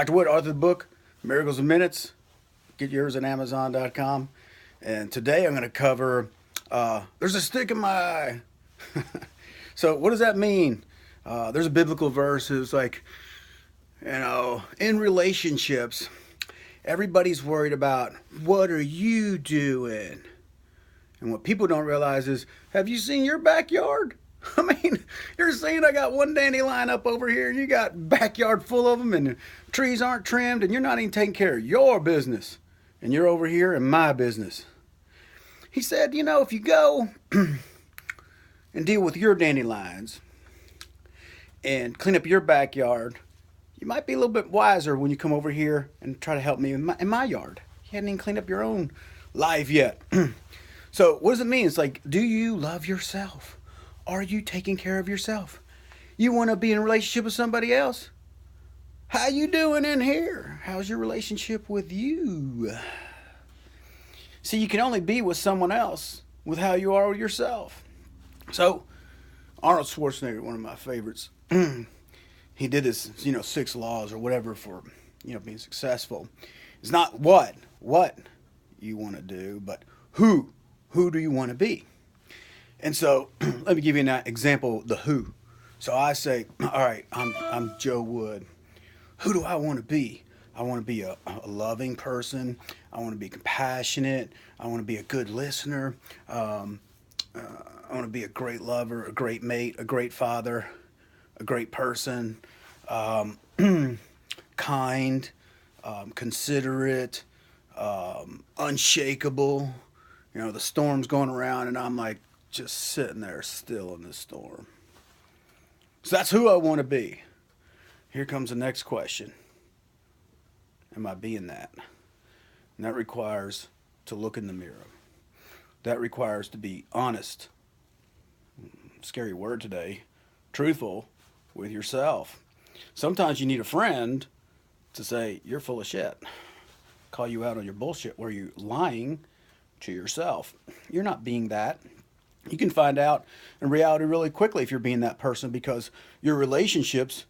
Dr. Wood, author of the book, Miracles in Minutes. Get yours at Amazon.com. And today I'm going to cover there's a stick in my eye. So, what does that mean? There's a biblical verse. It's like, in relationships, everybody's worried about what are you doing? And what people don't realize is, have you seen your backyard? I mean, you're saying I got one dandelion up over here and you got backyard full of them and the trees aren't trimmed and you're not even taking care of your business. And you're over here in my business. He said, if you go and deal with your dandelions and clean up your backyard, you might be a little bit wiser when you come over here and try to help me in my yard. You hadn't even cleaned up your own life yet. So what does it mean? It's like, do you love yourself? Are you taking care of yourself? You want to be in a relationship with somebody else? How you doing in here? How's your relationship with you? See, you can only be with someone else with how you are with yourself. So, Arnold Schwarzenegger, one of my favorites, he did this, 6 laws or whatever for, being successful. It's not what you want to do, but who do you want to be? And so, let me give you an example, the who. So I say, all right, I'm Joe Wood. Who do I want to be? I want to be a loving person. I want to be compassionate. I want to be a good listener. I want to be a great lover, a great mate, a great father, a great person, kind, considerate, unshakable. The storm's going around and I'm like just sitting there still in the storm. So that's who I want to be. Here comes the next question. Am I being that? And that requires to look in the mirror. That requires to be honest, scary word today, truthful with yourself. Sometimes you need a friend to say, you're full of shit. Call you out on your bullshit where you're lying to yourself. You're not being that. You can find out in reality really quickly if you're being that person because your relationships,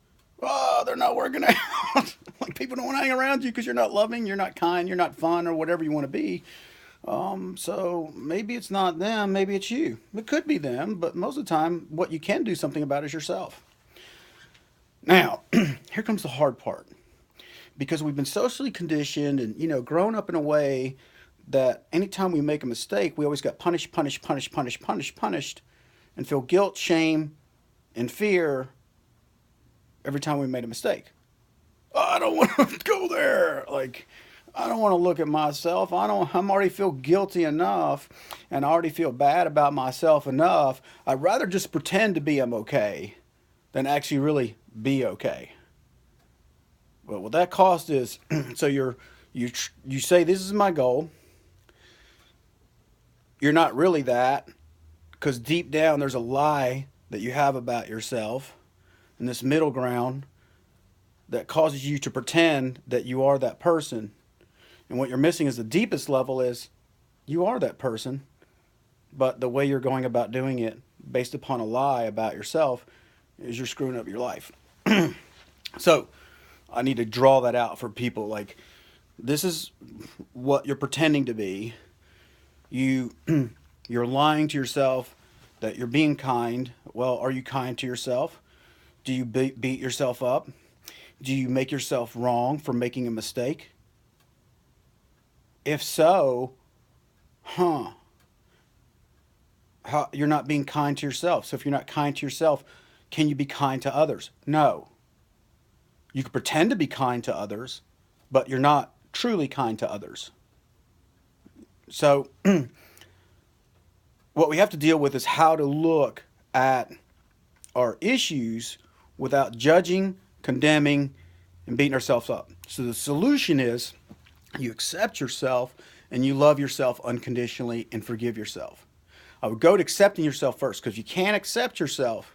they're not working out. Like people don't want to hang around you because you're not loving, you're not kind, you're not fun, or whatever you want to be. So maybe it's not them, maybe it's you. It could be them, but most of the time, what you can do something about is yourself. Now, here comes the hard part. Because we've been socially conditioned and, grown up in a way that anytime we make a mistake, we always got punished, and feel guilt, shame, and fear every time we made a mistake. I don't want to go there. Like, I don't want to look at myself. I'm already feel guilty enough and I already feel bad about myself enough. I'd rather just pretend to be I'm okay than actually really be okay. But what that cost is, so you say this is my goal. You're not really that because deep down there's a lie that you have about yourself in this middle ground that causes you to pretend that you are that person. And what you're missing is the deepest level is you are that person, but the way you're going about doing it based upon a lie about yourself is you're screwing up your life. So I need to draw that out for people. Like, this is what you're pretending to be. You're lying to yourself that you're being kind. Well, are you kind to yourself? Do you beat yourself up? Do you make yourself wrong for making a mistake? If so, you're not being kind to yourself. So if you're not kind to yourself, can you be kind to others? No. You can pretend to be kind to others, but you're not truly kind to others. So what we have to deal with is how to look at our issues without judging, condemning, and beating ourselves up. So the solution is you accept yourself and you love yourself unconditionally and forgive yourself. I would go to accepting yourself first, because if you can't accept yourself,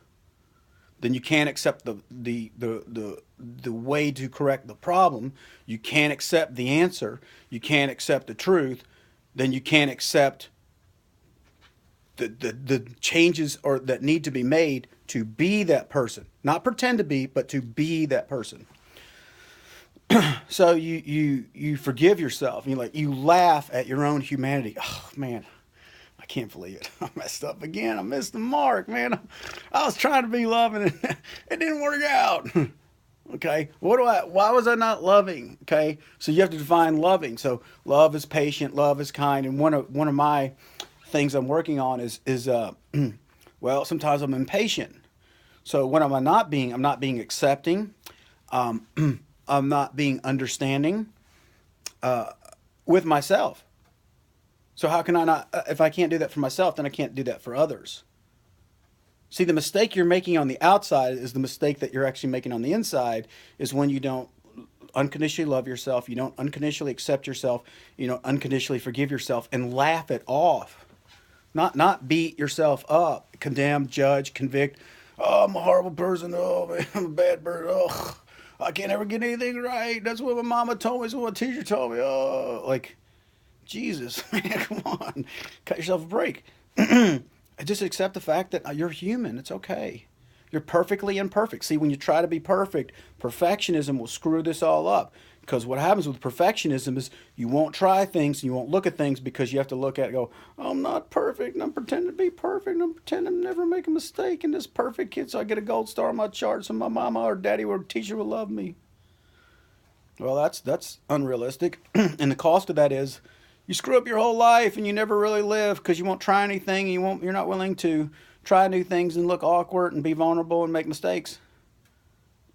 then you can't accept the way to correct the problem. You can't accept the answer. You can't accept the truth. Then you can't accept the changes or that need to be made to be that person. Not pretend to be, but to be that person. So you forgive yourself. You laugh at your own humanity. Oh man, I can't believe it. I messed up again. I missed the mark, man. I was trying to be loving and it didn't work out. Okay, why was I not loving? Okay, so you have to define loving. So love is patient, love is kind, and one of my things I'm working on is well, sometimes I'm impatient. So what am I not being? I'm not being accepting. Um, I'm not being understanding with myself. So how can I not? If I can't do that for myself, then I can't do that for others. See, the mistake you're making on the outside is the mistake that you're actually making on the inside. Is when you don't unconditionally love yourself, you don't unconditionally accept yourself, you don't unconditionally forgive yourself, and laugh it off. Not beat yourself up, condemn, judge, convict. Oh, I'm a horrible person. Oh, man, I'm a bad person. Oh, I can't ever get anything right. That's what my mama told me. That's what my teacher told me. Oh, like, Jesus, man, come on. Cut yourself a break. Just accept the fact that you're human. It's okay. You're perfectly imperfect. See, when you try to be perfect, perfectionism will screw this all up. Because what happens with perfectionism is you won't try things and you won't look at things because you have to look at it and go, I'm not perfect and I'm pretending to be perfect and I'm pretending to never make a mistake and this perfect kid so I get a gold star on my chart so my mama or daddy or teacher will love me. Well, that's unrealistic. And the cost of that is you screw up your whole life and you never really live because you won't try anything and you're not willing to try new things and look awkward and be vulnerable and make mistakes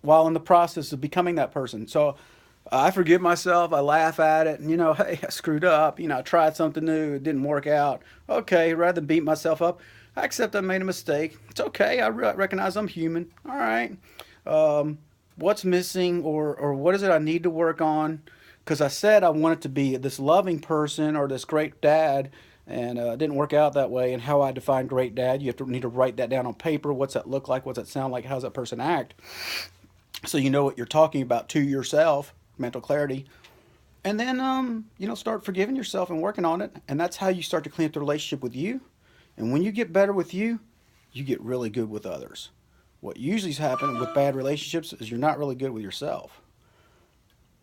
while in the process of becoming that person. So I forgive myself. I laugh at it, and hey, I screwed up. I tried something new. It didn't work out. Okay, rather than beat myself up, I accept I made a mistake. It's okay. I recognize I'm human. All right. What's missing, or what is it I need to work on? Because I said I wanted to be this loving person or this great dad, and it didn't work out that way. And how I define great dad, you need to write that down on paper. What's that look like? What's that sound like? How does that person act? So you know what you're talking about to yourself, mental clarity. And then, start forgiving yourself and working on it. And that's how you start to clean up the relationship with you. And when you get better with you, you get really good with others. What usually happens with bad relationships is you're not really good with yourself.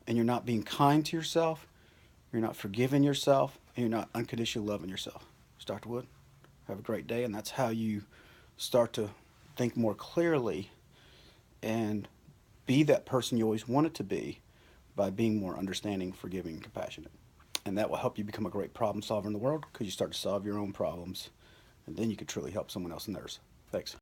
And you're not being kind to yourself. You're not forgiving yourself. And you're not unconditionally loving yourself. It's Dr. Wood. Have a great day. And that's how you start to think more clearly and be that person you always wanted to be by being more understanding, forgiving, and compassionate. And that will help you become a great problem solver in the world because you start to solve your own problems. And then you can truly help someone else in theirs. Thanks.